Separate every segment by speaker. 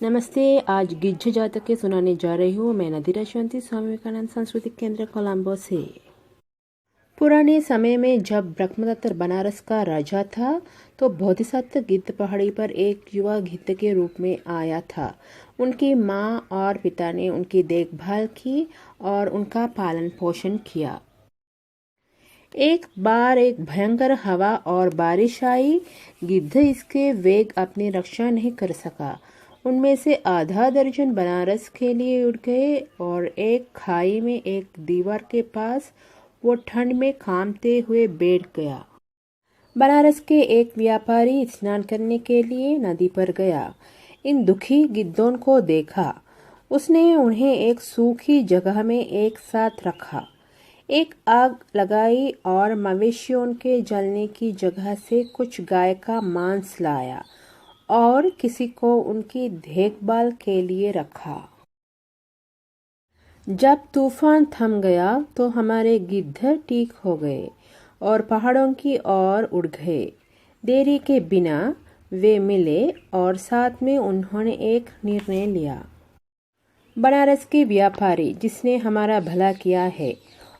Speaker 1: नमस्ते। आज गिज्झ जातक के सुनाने जा रही हूँ। मैं नदीरा शांति स्वामी विवेकानंद सांस्कृतिक केंद्र कोलंबो से। पुराने समय में जब ब्रह्मदत्त बनारस का राजा था तो बोधिसत्व गिद्ध पहाड़ी पर एक युवा गिद्ध के रूप में आया था। उनकी माँ और पिता ने उनकी देखभाल की और उनका पालन पोषण किया। एक बार एक भयंकर हवा और बारिश आई। गिद्ध इसके वेग अपनी रक्षा नहीं कर सका। उनमें से आधा दर्जन बनारस के लिए उड़ गए और एक खाई में एक दीवार के पास वो ठंड में कांपते हुए बैठ गया। बनारस के एक व्यापारी स्नान करने के लिए नदी पर गया। इन दुखी गिद्धों को देखा। उसने उन्हें एक सूखी जगह में एक साथ रखा, एक आग लगाई और मवेशियों के जलने की जगह से कुछ गाय का मांस लाया और किसी को उनकी देखभाल के लिए रखा। जब तूफान थम गया तो हमारे गिद्ध ठीक हो गए और पहाड़ों की ओर उड़ गए। देरी के बिना वे मिले और साथ में उन्होंने एक निर्णय लिया। बनारस के व्यापारी जिसने हमारा भला किया है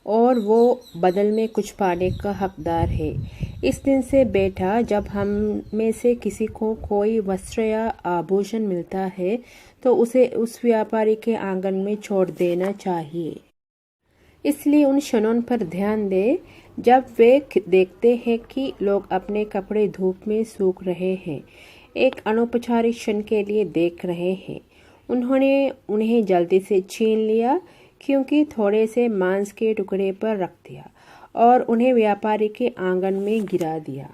Speaker 1: और वो बदल में कुछ पाने का हकदार है। इस दिन से बेटा, जब हम में से किसी को कोई वस्त्र या आभूषण मिलता है तो उसे उस व्यापारी के आंगन में छोड़ देना चाहिए। इसलिए उन क्षणों पर ध्यान दे जब वे देखते हैं कि लोग अपने कपड़े धूप में सूख रहे हैं। एक अनौपचारिक क्षण के लिए देख रहे हैं। उन्होंने उन्हें जल्दी से छीन लिया क्योंकि थोड़े से मांस के टुकड़े पर रख दिया और उन्हें व्यापारी के आंगन में गिरा दिया।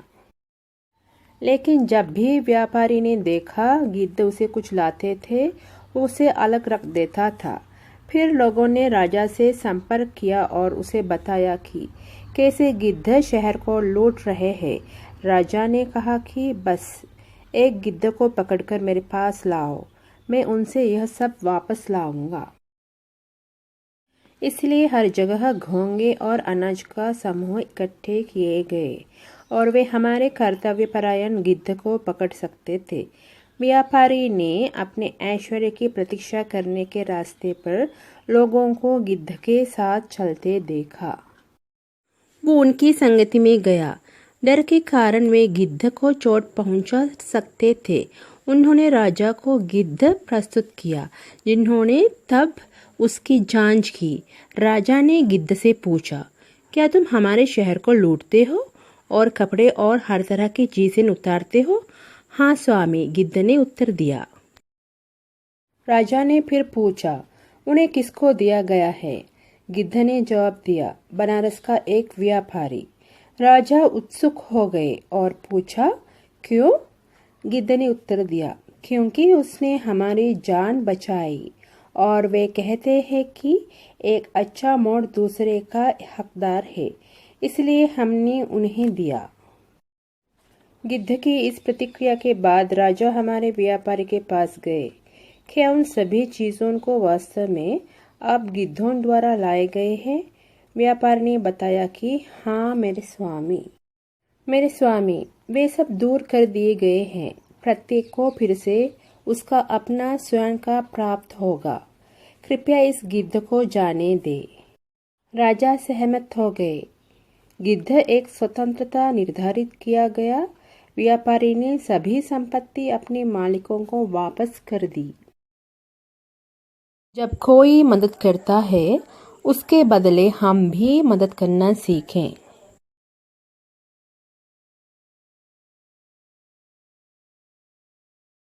Speaker 1: लेकिन जब भी व्यापारी ने देखा गिद्ध उसे कुछ लाते थे, उसे अलग रख देता था। फिर लोगों ने राजा से संपर्क किया और उसे बताया कि कैसे गिद्ध शहर को लूट रहे हैं। राजा ने कहा कि बस एक गिद्ध को पकड़कर मेरे पास लाओ, मैं उनसे यह सब वापस लाऊंगा। इसलिए हर जगह घोंगे और अनाज का समूह इकट्ठे किए गए और वे हमारे कर्तव्यपरायण गिद्ध को पकड़ सकते थे। व्यापारी ने अपने ऐश्वर्य की प्रतीक्षा करने के रास्ते पर लोगों को गिद्ध के साथ चलते देखा। वो उनकी संगति में गया। डर के कारण वे गिद्ध को चोट पहुंचा सकते थे। उन्होंने राजा को गिद्ध प्रस्तुत किया, जिन्होंने तब उसकी जांच की। राजा ने गिद्ध से पूछा, क्या तुम हमारे शहर को लूटते हो और कपड़े और हर तरह की चीजें उतारते हो? हाँ स्वामी, गिद्ध ने उत्तर दिया। राजा ने फिर पूछा, उन्हें किसको दिया गया है? गिद्ध ने जवाब दिया, बनारस का एक व्यापारी। राजा उत्सुक हो गए और पूछा, क्यों? गिद्ध ने उत्तर दिया, क्योंकि उसने हमारी जान बचाई और वे कहते हैं कि एक अच्छा मोड़ दूसरे का हकदार है, इसलिए हमने उन्हें दिया। गिद्ध की इस प्रतिक्रिया के बाद राजा हमारे व्यापारी के पास गए। क्या उन सभी चीजों को वास्तव में अब गिद्धों द्वारा लाए गए हैं? व्यापारी ने बताया कि हाँ मेरे स्वामी, वे सब दूर कर दिए गए हैं। प्रत्येक को फिर से उसका अपना स्वयं का प्राप्त होगा। कृपया इस गिद्ध को जाने दे। राजा सहमत हो गए। गिद्ध एक स्वतंत्रता निर्धारित किया गया। व्यापारी ने सभी संपत्ति अपने मालिकों को वापस कर दी। जब कोई मदद करता है उसके बदले हम भी मदद करना सीखें।